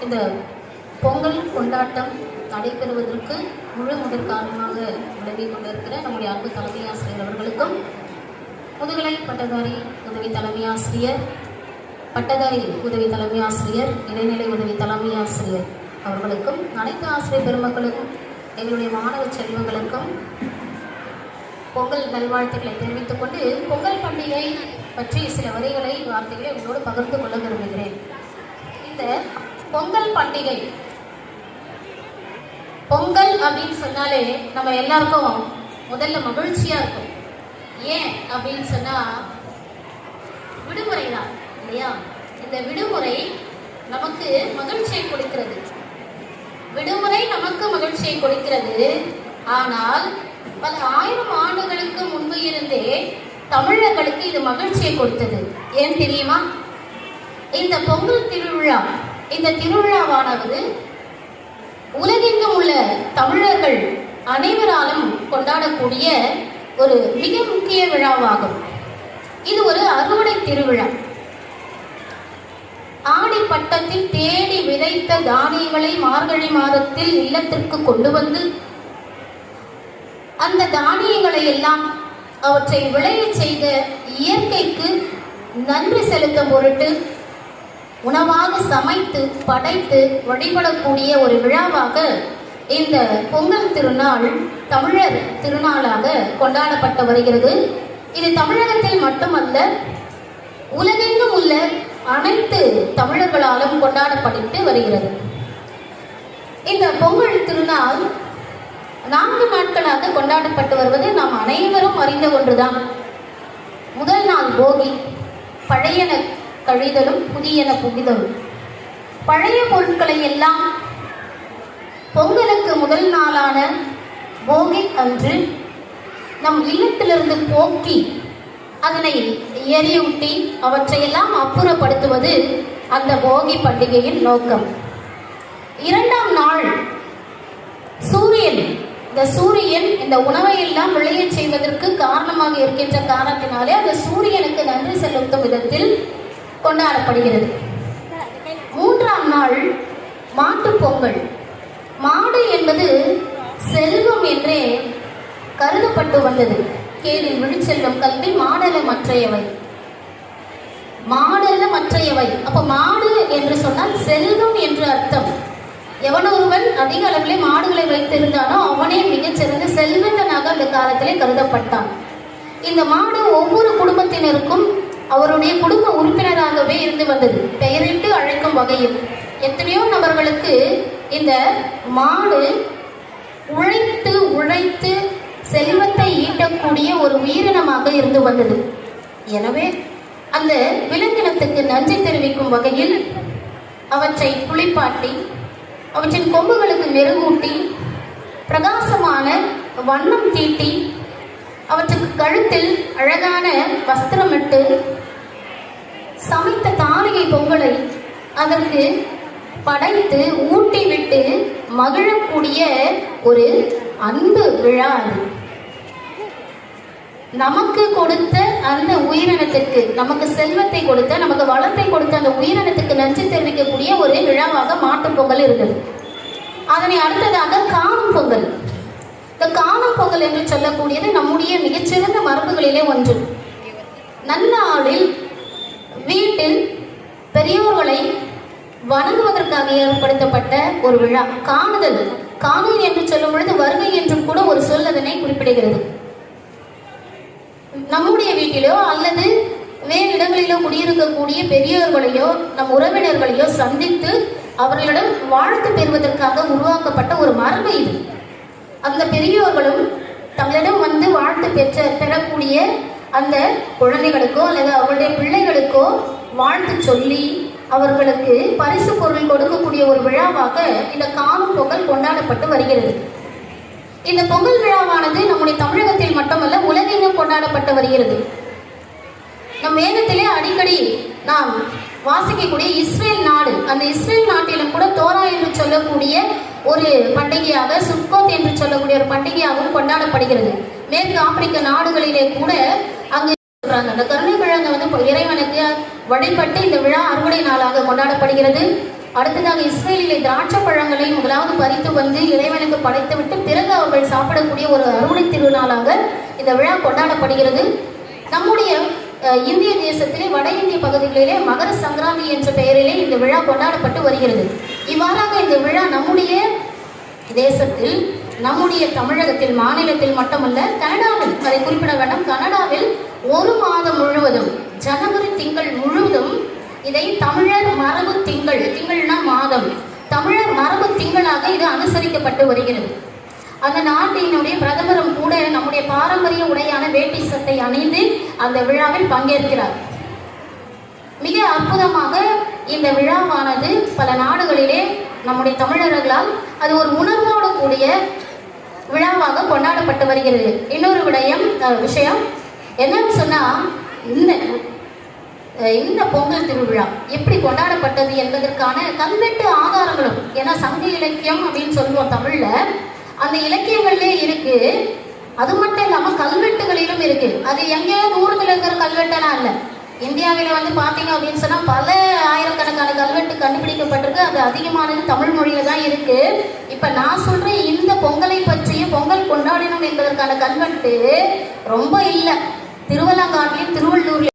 இந்த பொங்கல் கொண்டாட்டம் நடைபெறுவதற்கு முழு முதற் காரணமாக விளங்கி கொண்டிருக்கிற நம்முடைய அன்பு தலைமை ஆசிரியர் அவர்களுக்கும், முதுகலை பட்டதாரி உதவி தலைமை ஆசிரியர், பட்டதாரி உதவி தலைமை ஆசிரியர், இடைநிலை உதவி தலைமை ஆசிரியர் அவர்களுக்கும், அனைத்து ஆசிரியர் பெருமக்களுக்கும், எங்களுடைய மாணவ செல்வங்களுக்கும் பொங்கல் நல்வாழ்த்துக்களை தெரிவித்துக் கொண்டு பொங்கல் பண்டிகை பற்றி சில வார்த்தைகளை உங்களோடு பகிர்ந்து கொள்ள விரும்புகிறேன். இந்த பொங்கல் பண்டிகை, பொங்கல் அப்படின்னு சொன்னாலே நம்ம எல்லாருக்கும் முதல்ல மகிழ்ச்சியா இருக்கும். ஏன் அப்படின்னு சொன்னா விடுமுறை தான் இல்லையா? இந்த விடுமுறை நமக்கு மகிழ்ச்சியை கொடுக்கிறது. விடுமுறை நமக்கு மகிழ்ச்சியை கொடுக்கிறது. ஆனால் பல ஆயிரம் ஆண்டுகளுக்கு முன்பு இருந்தே தமிழர்களுக்கு இது மகிழ்ச்சியை கொடுத்தது. ஏன் தெரியுமா? இந்த பொங்கல் திருவிழா, இந்த திருவிழாவானது உலகெங்கும் உள்ள தமிழர்கள் அனைவராலும் கொண்டாடக்கூடிய ஒரு மிக முக்கிய விழாவாகும். இது ஒரு அறுவடை திருவிழா. ஆடி பட்டத்தில் தேடி விதைத்த தானியங்களை மார்கழி மாதத்தில் இல்லத்திற்கு கொண்டு வந்து அந்த தானியங்களை எல்லாம் அவற்றை விளைய செய்த இயற்கைக்கு நன்றி செலுத்தும் பொருட்டு உணவாக சமைத்து படைத்து வழிபடக்கூடிய ஒரு விழாவாக இந்த பொங்கல் திருநாள் தமிழர் திருநாளாக கொண்டாடப்பட்டு வருகிறது. இது தமிழகத்தில் மட்டுமல்ல, உலகெங்கும் உள்ள அனைத்து தமிழர்களாலும் கொண்டாடப்பட்டு வருகிறது. இந்த பொங்கல் திருநாள் 4 நாட்களாக கொண்டாடப்பட்டு வருவது நாம் அனைவரும் அறிந்த ஒன்றுதான். முதல் நாள் போகி, பழையன கழிதலும் புதியன புகிதலும். பழைய பொருட்களை எல்லாம் பொங்கலுக்கு முதல் நாளான போகி அன்று நம் இல்லத்திலிருந்து போக்கி அதனை எரியூட்டி அவற்றையெல்லாம் அப்புறப்படுத்துவது அந்த போகி பண்டிகையின் நோக்கம். 2ஆம் நாள் சூரியன், இந்த சூரியன் இந்த உணவை எல்லாம் விளைய செய்வதற்கு காரணமாக இருக்கின்ற காரணத்தினாலே அந்த சூரியனுக்கு நன்றி செலுத்தும் விதத்தில் கொண்டாடப்படுகிறது. 3ஆம் நாள் மாட்டுப் பொங்கல். மாடு என்பது செல்வம் என்றே கருதப்பட்டு வந்தது. கேளில் விழிச்செல்வம் கல்வி மாடல மற்றையவை, மாடல்ல மற்றையவை. அப்ப மாடு என்று சொன்னால் செல்வம் என்று அர்த்தம். எவனொருவன் அதிக அளவிலே மாடுகளை வைத்திருந்தானோ அவனே மிகச்சிறந்த செல்வந்தனாக அந்த காலத்திலே கருதப்பட்டான். இந்த மாடு ஒவ்வொரு குடும்பத்தினருக்கும் அவருடைய குடும்ப உறுப்பினராகவே இருந்து வந்தது, பெயரிட்டு அழைக்கும் வகையில். எத்தனையோ நபர்களுக்கு இந்த மாடு உழைத்து உழைத்து செல்வத்தை ஈட்டக்கூடிய ஒரு உயிரினமாக இருந்து வந்தது. எனவே அந்த விலங்கினத்துக்கு நன்றி தெரிவிக்கும் வகையில் அவற்றை குளிப்பாட்டி அவற்றின் கொம்புகளுக்கு மெருகூட்டி பிரகாசமான வண்ணம் தீட்டி அவற்றுக்கு கழுத்தில் அழகான வஸ்திரமிட்டு சமைத்த தாலிகை பொங்கலை அதற்கு படைத்து ஊட்டி விட்டு மகிழக்கூடிய ஒரு அன்பு விழா அது. நமக்கு கொடுத்த அந்த உயிரினத்திற்கு, நமக்கு செல்வத்தை கொடுத்த, நமக்கு வளத்தை கொடுத்த அந்த உயிரினத்துக்கு நன்றி தெரிவிக்கக்கூடிய ஒரு விழாவாக மாட்டுப் பொங்கல் இருந்தது. அதனை அடுத்ததாக காணும் பொங்கல். இந்த காணும் பொங்கல் என்று சொல்லக்கூடியது நம்முடைய மிகச்சிறந்த மரபுகளிலே ஒன்று. நன்னாளில் வீட்டில் பெரியோர்களை வணங்குவதற்காக ஏற்படுத்தப்பட்ட ஒரு விழா காணுதல். காணும் என்று சொல்லும் பொழுது வருகை என்றும் கூட ஒரு சொல் அதனை குறிப்பிடுகிறது. நம்முடைய வீட்டிலோ அல்லது வேறு இடங்களிலோ குடியிருக்கக்கூடிய பெரியோர்களையோ நம் உறவினர்களையோ சந்தித்து அவர்களிடம் வாழ்த்து பெறுவதற்காக உருவாக்கப்பட்ட ஒரு மரபு இது. அந்த பெரியோர்களும் தங்களிடம் வந்து வாழ்த்து பெறக்கூடிய அந்த குழந்தைகளுக்கோ அல்லது அவர்களுடைய பிள்ளைகளுக்கோ வாழ்த்து சொல்லி அவர்களுக்கு பரிசு பொருள் கொடுக்கக்கூடிய ஒரு விழாவாக இந்த காணும் பொங்கல் கொண்டாடப்பட்டு வருகிறது. இந்த பொங்கல் விழாவானது நம்முடைய தமிழகத்தில் மட்டுமல்ல, உலகெங்கும் கொண்டாடப்பட்டு வருகிறது. நம் வேதத்திலே அடிக்கடி நாம் வாசிக்கக்கூடிய இஸ்ரேல் நாடு, அந்த இஸ்ரேல் நாட்டிலும் கூட தோரா என்று சொல்லக்கூடிய ஒரு பண்டிகையாக, சுக்கோத் என்று சொல்லக்கூடிய ஒரு பண்டிகையாகவும் கொண்டாடப்படுகிறது. மேற்கு ஆப்பிரிக்க நாடுகளிலே கூட அங்கு சொல்றாங்க. அந்த கருணை கிழங்கு வந்து இறைவனுக்கு வழிபட்டு இந்த விழா அறுவடை நாளாக கொண்டாடப்படுகிறது. அடுத்ததாக இஸ்ரேலிலே திராட்சை பழங்களை முதலாவது பறித்து வந்து இறைவனுக்கு படைத்துவிட்டு பிறகு அவர்கள் சாப்பிடக்கூடிய ஒரு அறுவடை திருநாளாக இந்த விழா கொண்டாடப்படுகிறது. நம்முடைய இந்திய தேசத்திலே வட இந்திய பகுதிகளிலே மகர சங்கராந்தி என்ற பெயரிலே இந்த விழா கொண்டாடப்பட்டு வருகிறது. இவ்வாறாக இந்த விழா நம்முடைய தேசத்தில், நம்முடைய தமிழகத்தில், மாநிலத்தில் மட்டுமல்ல, கனடாவில், அதை குறிப்பிட வேண்டும், கனடாவில் ஒரு மாதம் முழுவதும், ஜனவரி திங்கள் முழுவதும் இதை தமிழர் மரபு திங்கள், திங்கள்னா மாதம், தமிழர் மரபு திங்களாக இது அனுசரிக்கப்பட்டு வருகிறது. அந்த நாட்டினுடைய பிரதமரும் கூட நம்முடைய பாரம்பரிய உடையான வேட்டி சட்டை அணிந்து அந்த விழாவில் பங்கேற்கிறார். மிக அற்புதமாக இந்த விழாவானது பல நாடுகளிலே நம்முடைய தமிழர்களால் அது ஒரு உணர்வோடு கூடிய விழாவாக கொண்டாடப்பட்டு வருகிறது. இன்னொரு விஷயம் என்னன்னு சொன்னா, இந்த பொங்கல் திருவிழா எப்படி கொண்டாடப்பட்டது என்பதற்கான கல்வெட்டு ஆதாரங்களும், ஏன்னா சங்க இலக்கியம் அப்படின்னு சொல்லுவோம் தமிழ்ல, அந்த இலக்கியங்கள்லே இருக்கு. அது மட்டும் இல்லாம கல்வெட்டுகளிலும் இருக்கு. அது எங்கேயோ தூரத்தில் இருக்கிற கல்வெட்டெல்லாம் இல்லை. இந்தியாவில் வந்து பார்த்தீங்க அப்படின்னு சொன்னா பல ஆயிரக்கணக்கான கல்வெட்டு கண்டுபிடிக்கப்பட்டிருக்கு. அது அதிகமானது தமிழ் மொழியில தான் இருக்கு. இப்ப நான் சொல்றேன், இந்த பொங்கலை பற்றிய பொங்கல் கொண்டாடினோம் என்பதற்கான கல்வெட்டு ரொம்ப இல்லை. திருவள்ளங்காட்டிலையும் திருவள்ளூர்ல